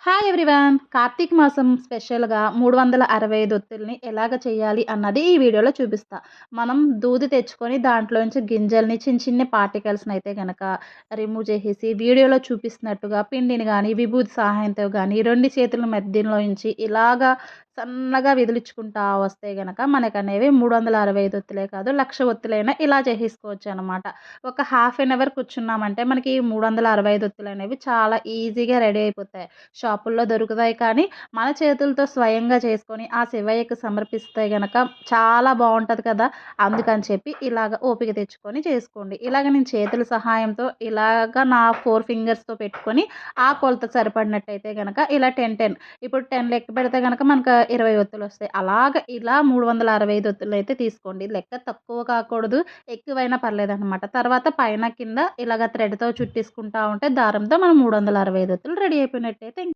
Hi everyone! Karthika మాసం స్పెషల్‌గా 365 ఒత్తుల్ని ఎలాగ చేయాలి అన్నది ఈ వీడియోలో చూపిస్తా. మనం దూది తెచ్చుకొని దాంట్లోంచి గింజల్ని చిన్న చిన్న పార్టికల్స్‌నైతే గనక రిమూవ్ చేసేసి వీడియోలో చూపిస్తున్నట్టుగా పిండిని గాని, విభూది సహాయంతో గాని 2 చేతుల మధ్యలోంచి ఇలాగా సన్నగా విదిలించుకుంటా వస్తే గనక మనకనేవి 365 ఒత్తులే కాదు 1,00,000 ఒత్తులైనా ఇలా చేసేసుకోవచ్చనమాట. ఒక హాఫ్ ఎన్ అవర్ కూర్చున్నామంటే మనకి 365 ఒత్తులనేవి చాలా ఈజీగా రెడీ అయిపోతాయి. షాపుల్లో దొరుకుతాయి కానీ, మన చేతులతో స్వయంగా చేసుకొని ఆ శివయ్యకి సమర్పిస్తే గనక చాలా బావుంటది కదా! అందుకని చెప్పి ఇలాగ ఓపిక తెచ్చుకొని చేసుకోండి. ఇలాగ నేను చేతుల సహాయంతో ఇలాగ నా 4 ఫింగర్స్‌తో పెట్టుకొని ఆ కొలత సరిపడినట్టయితే గనక ఇలా 10, 10 ఇప్పుడు 10 లెక్క పెడితే గనక మనకు 20 ఒత్తులొస్తాయి. అలాగ ఇలా 365 ఒత్తులైతే తీసుకోండి. లెక్క తక్కువ కాకూడదు, ఎక్కువైనా పర్లేదనమాట. తర్వాత పైన, కింద ఇలాగ థ్రెడ్‌తో చుట్టేసుకుంటా ఉంటే దారంతో మనం 365 ఒత్తులు రెడీ అయిపోయినట్టయితే